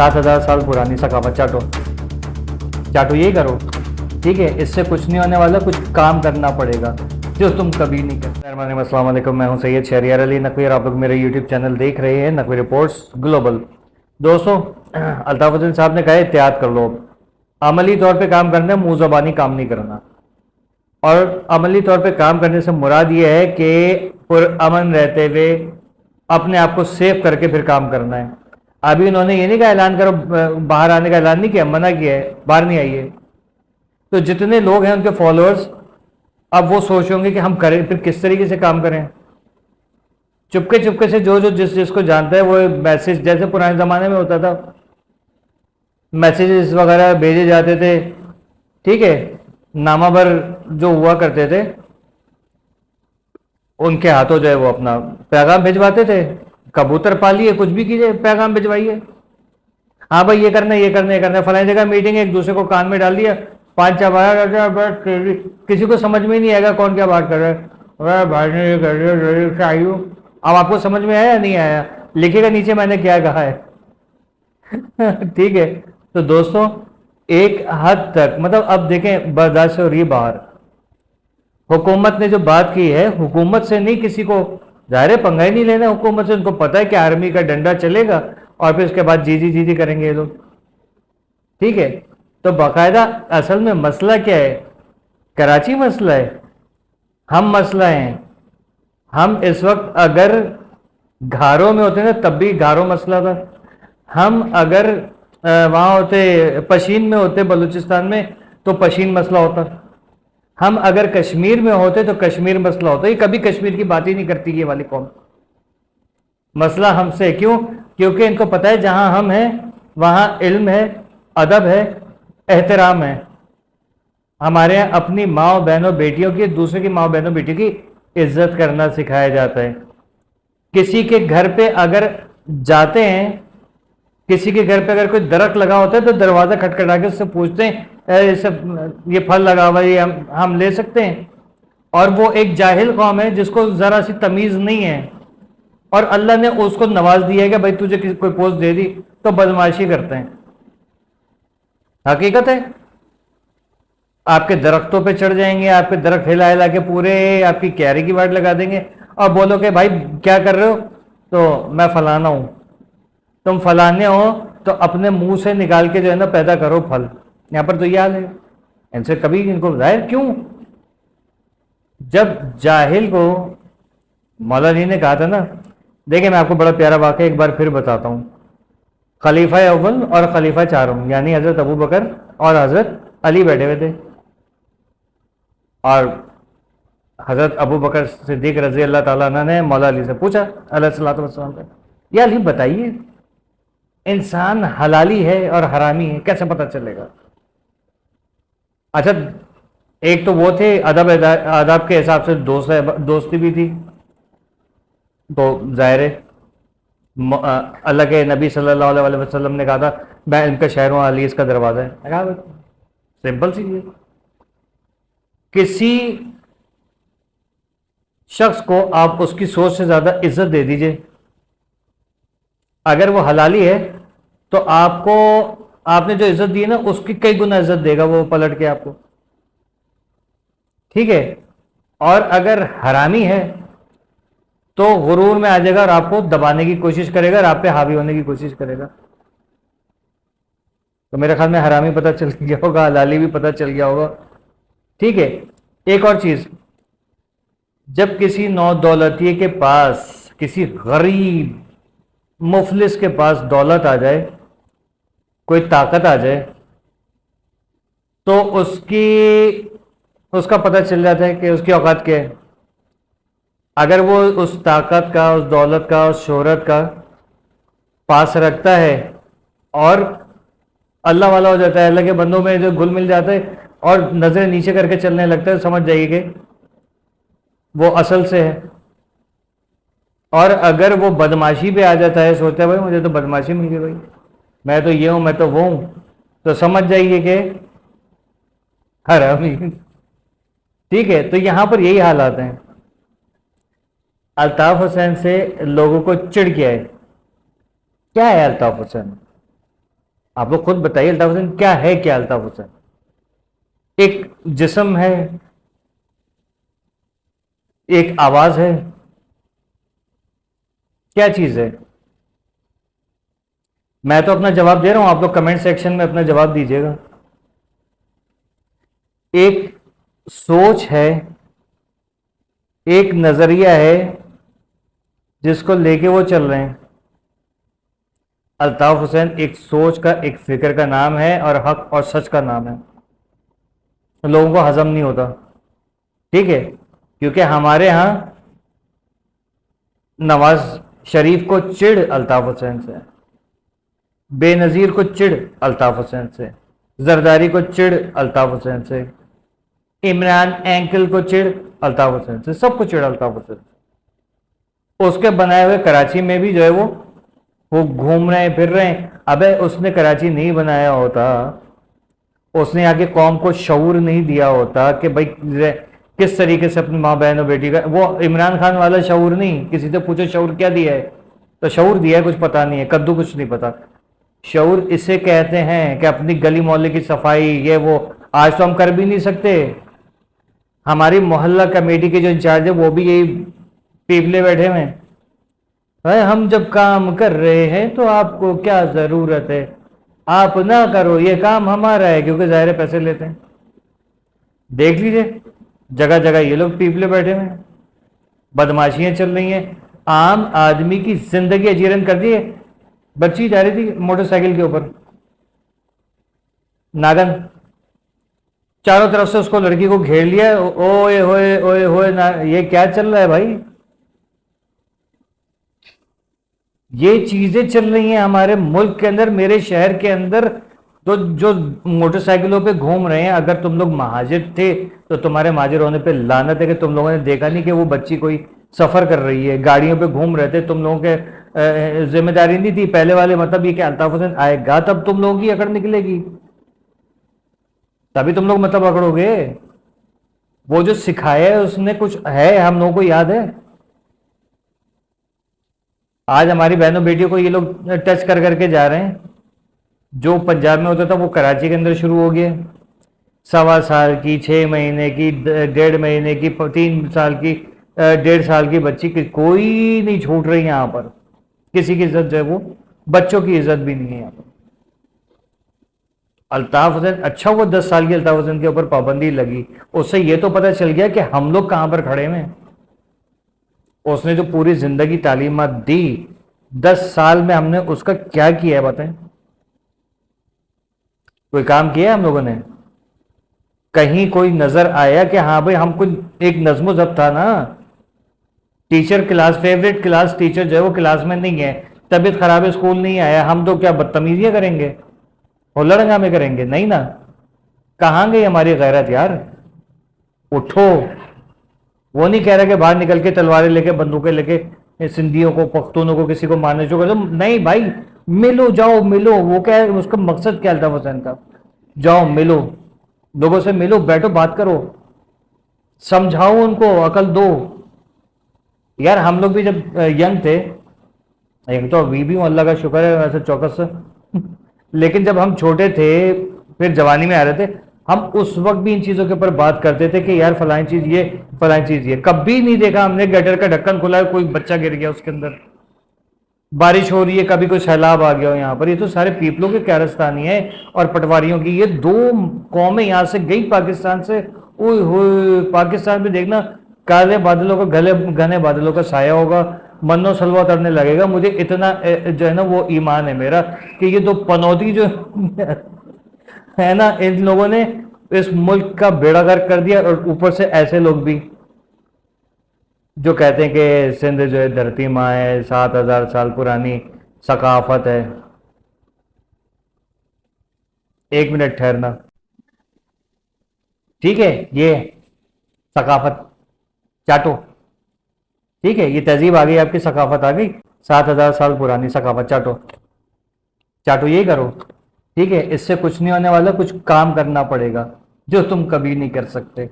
7,000 साल पुरानी सकाफत चाटो चाटो, यही करो, ठीक है। इससे कुछ नहीं होने वाला, कुछ काम करना पड़ेगा जो तुम कभी नहीं करते। अस्सलाम वालेकुम, मैं हूं सैयद शहरियार अली नकवी और आप लोग मेरे यूट्यूब चैनल देख रहे हैं नकवी रिपोर्ट्स ग्लोबल। दोस्तों, अल्ताफ हुसैन साहब ने कहा एहतियात कर लो, अमली तौर पे काम करना है, मुँह ज़बानी काम नहीं करना। और अमली तौर पे काम करने से मुराद ये है कि पुरअमन रहते हुए अपने आप को सेव करके फिर काम करना है। अभी उन्होंने ये नहीं कहा ऐलान करो, बाहर आने का ऐलान नहीं किया, मना किया है बाहर नहीं आइए। तो जितने लोग हैं उनके फॉलोअर्स अब वो सोच होंगे कि हम करें फिर किस तरीके से काम करें। चुपके चुपके से जो जो जिसको जानता है वो मैसेज, जैसे पुराने ज़माने में होता था, मैसेजेस वगैरह भेजे जाते थे, ठीक है, नामावर जो हुआ करते थे उनके हाथों जो है वो अपना पैगाम भिजवाते थे। कबूतर पालिए, कुछ भी कीजिए, पैगाम भिजवाइए, हाँ भाई ये करना है, ये करना है, ये करना है, फलानी जगह मीटिंग है, एक दूसरे को कान में डाल दिया, 5-6 बार, किसी को समझ में नहीं आएगा कौन क्या बात कर रहा है। भाई ने ये कर दिया, आयु अब आपको समझ में आया या नहीं आया, लिखेगा नीचे मैंने क्या कहा है। ठीक है। तो दोस्तों, एक हद तक मतलब अब देखें बर्दाश्त हो रही है बाहर। हुकूमत ने जो बात की है, हुकूमत से नहीं, किसी को ज़ाहिर पंगा ही नहीं लेना हुकूमत से। उनको पता है कि आर्मी का डंडा चलेगा और फिर उसके बाद जी जी करेंगे ये लोग, ठीक है। तो बाकायदा असल में मसला क्या है, कराची मसला है, हम मसला हैं। हम इस वक्त अगर घारों में होते ना तब भी घारों मसला था, हम अगर वहाँ होते पशीन में होते बलूचिस्तान में तो पशीन मसला होता, हम अगर कश्मीर में होते तो कश्मीर मसला होता। ये कभी कश्मीर की बात ही नहीं करती ये वाली कौम। मसला हमसे क्यों? क्योंकि इनको पता है जहाँ हम हैं वहाँ इल्म है, अदब है, एहतराम है। हमारे यहाँ अपनी माँ बहनों बेटियों की, दूसरे की माँ बहनों बेटियों की इज्जत करना सिखाया जाता है। किसी के घर पे अगर जाते हैं, किसी के घर पे अगर कोई दरख्त लगा होता है तो दरवाज़ा खटखटा के उससे पूछते हैं ये फल लगा हुआ है, हम ले सकते हैं। और वो एक जाहिल कौम है जिसको ज़रा सी तमीज़ नहीं है, और अल्लाह ने उसको नवाज दिया है कि भाई तुझे कोई पोस्ट दे दी तो बदमाशी करते हैं। हकीकत है, आपके दरख्तों पे चढ़ जाएंगे, आपके दरख्त हिला हिला के पूरे आपकी क्यारी की वाट लगा देंगे और बोलो कि भाई क्या कर रहे हो, तो मैं फलाना हूं। तुम फलाने हो तो अपने मुंह से निकाल के जो है ना पैदा करो फल। यहां पर तो ये हाल है, इनसे कभी इनको जाहिर क्यों? जब जाहिल को मौला अली ने कहा था ना, देखिए मैं आपको बड़ा प्यारा वाक़या एक बार फिर बताता हूँ। खलीफा अव्वल और खलीफा चारों यानी हज़रत अबू बकर और हज़रत अली बैठे हुए थे, और हज़रत अबू बकर सिद्दीक रज़ी अल्लाह ताला अन्हु ने मौला अली से पूछा अलैहिस्सलातु वस्सलाम का, या अली बताइए इंसान हलाली है और हरामी है कैसे पता चलेगा? अच्छा, एक तो वो थे अदब के हिसाब से दोस्ती भी थी, तो जाहिर है अल्लाह के नबी सल्लल्लाहु अलैहि वसल्लम ने कहा था मैं इनका शहर हूँ, अली इसका दरवाज़ा है। सिंपल सी चीज़। किसी शख्स को आप उसकी सोच से ज़्यादा इज्जत दे दीजिए, अगर वो हलाली है तो आपको, आपने जो इज्जत दी है ना उसकी कई गुना इज्जत देगा वो पलट के आपको, ठीक है। और अगर हरामी है तो गुरूर में आ जाएगा और आपको दबाने की कोशिश करेगा और आप पे हावी होने की कोशिश करेगा। तो मेरे ख्याल में हरामी पता चल गया होगा, हलाली भी पता चल गया होगा, ठीक है। एक और चीज़, जब किसी नौदौलतिये के पास, किसी गरीब मुफलिस के पास दौलत आ जाए, कोई ताकत आ जाए, तो उसका पता चल जाता है कि उसकी औकात क्या है। अगर वो उस ताकत का, उस दौलत का, उस शोहरत का पास रखता है और अल्लाह वाला हो जाता है, अल्लाह के बंदों में जो घुल मिल जाता है और नजरें नीचे करके चलने लगता है, समझ जाइए कि वो असल से है। और अगर वो बदमाशी पे आ जाता है, सोचता है भाई मुझे तो बदमाशी मिल गई, भाई मैं तो ये हूं, मैं तो वो हूं, तो समझ जाइए कि हरामी, ठीक है। तो यहां पर यही हालात हैं। अल्ताफ हुसैन से लोगों को चिढ़ गया है। क्या है अल्ताफ हुसैन? آپ لوگ خود بتائیے الطاف حسین کیا ہے؟ کیا الطاف حسین ایک جسم ہے، ایک آواز ہے، کیا چیز ہے؟ میں تو اپنا جواب دے رہا ہوں، آپ لوگ کمنٹ سیکشن میں اپنا جواب دیجیے گا۔ ایک سوچ ہے، ایک نظریہ ہے جس کو لے کے وہ چل رہے ہیں۔ الطاف حسین ایک سوچ کا، ایک فکر کا نام ہے، اور حق اور سچ کا نام ہے۔ لوگوں کو ہضم نہیں ہوتا، ٹھیک ہے؟ کیونکہ ہمارے ہاں نواز شریف کو چڑ الطاف حسین سے، بے نظیر کو چڑ الطاف حسین سے، زرداری کو چڑ الطاف حسین سے، عمران اینکل کو چڑ الطاف حسین سے، سب کو چڑ الطاف حسین سے۔ اس کے بنائے ہوئے کراچی میں بھی جو ہے وہ گھوم رہے ہیں، پھر رہے ہیں۔ ابے اس نے کراچی نہیں بنایا ہوتا، اس نے آگے قوم کو شعور نہیں دیا ہوتا کہ بھائی کس طریقے سے اپنی ماں بہن اور بیٹی کا، وہ عمران خان والا شعور نہیں۔ کسی سے پوچھو شعور کیا دیا ہے، تو شعور دیا ہے کچھ پتا نہیں ہے، کدو کچھ نہیں پتا۔ شعور اسے کہتے ہیں کہ اپنی گلی محلے کی صفائی، یہ وہ آج تو ہم کر بھی نہیں سکتے۔ ہماری محلہ کمیٹی کے جو انچارج ہے وہ بھی یہی پیپلے بیٹھے ہوئے ہیں، ہم جب کام کر رہے ہیں تو آپ کو کیا ضرورت ہے، آپ نہ کرو، یہ کام ہمارا ہے، کیونکہ ظاہر پیسے لیتے ہیں۔ دیکھ لیجئے جگہ جگہ یہ لوگ پیپلے بیٹھے ہوئے ہیں، بدماشیاں چل رہی ہیں، عام آدمی کی زندگی اجیرن کر دی ہے۔ بچی جا رہی تھی موٹر سائیکل کے اوپر، ناگن چاروں طرف سے اس کو لڑکی کو گھیر لیا، اوئے ہوئے اوئے ہوئے، یہ کیا چل رہا ہے بھائی؟ یہ چیزیں چل رہی ہیں ہمارے ملک کے اندر، میرے شہر کے اندر۔ تو جو موٹر سائیکلوں پہ گھوم رہے ہیں، اگر تم لوگ مہاجر تھے تو تمہارے مہاجر ہونے پہ لعنت ہے کہ تم لوگوں نے دیکھا نہیں کہ وہ بچی کوئی سفر کر رہی ہے، گاڑیوں پہ گھوم رہے تھے، تم لوگوں کے ذمہ داری نہیں تھی پہلے والے۔ مطلب یہ کہ الطاف حسین آئے گا تب تم لوگوں کی اکڑ نکلے گی، تبھی تم لوگ مطلب اکڑو گے۔ وہ جو سکھایا ہے اس نے کچھ ہے، ہم لوگوں کو یاد ہے؟ آج ہماری بہنوں بیٹیوں کو یہ لوگ ٹچ کر کر کے جا رہے ہیں۔ جو پنجاب میں ہوتا تھا وہ کراچی کے اندر شروع ہو گیا۔ 1.25 سال کی، 6 مہینے کی، 1.5 مہینے کی، 3 سال کی، 1.5 سال کی بچی کی کوئی نہیں چھوٹ رہی یہاں پر۔ کسی کی عزت جو ہے وہ، بچوں کی عزت بھی نہیں ہے یہاں پر۔ الطاف حسین، اچھا وہ 10 سال کی الطاف حسین کے اوپر پابندی لگی، اس سے یہ تو پتہ چل گیا کہ ہم لوگ کہاں پر کھڑے ہیں۔ اس نے جو پوری زندگی تعلیمات دی، 10 سال میں ہم نے اس کا کیا کیا ہے بتائیں؟ کوئی کام کیا ہے ہم لوگوں نے؟ کہیں کوئی نظر آیا کہ ہاں بھائی ہم کچھ ایک نظم و ضبط تھا نا؟ Teacher class, favourite class teacher جو ہے وہ کلاس میں نہیں ہے، طبیعت خراب ہے اسکول نہیں آیا، ہم تو کیا بدتمیزیاں کریں گے اور لڑنگا میں کریں گے؟ نہیں نا۔ کہاں گئی ہماری غیرت یار؟ اٹھو۔ وہ نہیں کہہ رہا کہ باہر نکل کے تلواریں لے کے، بندوقیں لے کے سندھیوں کو، پختونوں کو، کسی کو مارنے جو کرو، نہیں بھائی، ملو، جاؤ ملو۔ وہ کیا ہے اس کا مقصد کیا الطاف حسین کا؟ جاؤ ملو، لوگوں سے ملو، بیٹھو، بات کرو، سمجھاؤ ان کو، عقل دو۔ یار ہم لوگ بھی جب ینگ تھے، ینگ تو ابھی بھی ہوں اللہ کا شکر ہے ویسے چوکس سے، لیکن جب ہم چھوٹے تھے پھر جوانی میں آ رہے تھے، ہم اس وقت بھی ان چیزوں کے اوپر بات کرتے تھے کہ یار فلانی چیز یہ، فلانی چیز یہ۔ کبھی نہیں دیکھا ہم نے گٹر کا ڈھکن کھلا ہے کوئی بچہ گر گیا اس کے اندر، بارش ہو رہی ہے کبھی کوئی سیلاب آ گیا ہو یہاں پر۔ یہ تو سارے پیپلوں کے کارستانی ہیں اور پٹواریوں کی۔ یہ 2 قومیں یہاں سے گئی پاکستان سے، اوئے ہوئے پاکستان میں دیکھنا کالے بادلوں کا، گھنے بادلوں کا سایہ ہوگا، منو سلوا کرنے لگے گا۔ مجھے اتنا جو ہے نا وہ ایمان ہے میرا کہ یہ 2 پنوتی جو ہے نا، ان لوگوں نے اس ملک کا بیڑا غرق کر دیا۔ اور اوپر سے ایسے لوگ بھی جو کہتے ہیں کہ سندھ جو ہے دھرتی ماں ہے، 7000 سال پرانی ثقافت ہے۔ 1 منٹ ٹھہرنا، ٹھیک ہے؟ یہ ثقافت چاٹو، ٹھیک ہے؟ یہ تہذیب آ گئی، آپ کی ثقافت آ گئی، 7000 سال پرانی ثقافت، چاٹو چاٹو، یہی کرو، ٹھیک ہے؟ اس سے کچھ نہیں ہونے والا، کچھ کام کرنا پڑے گا جو تم کبھی نہیں کر سکتے۔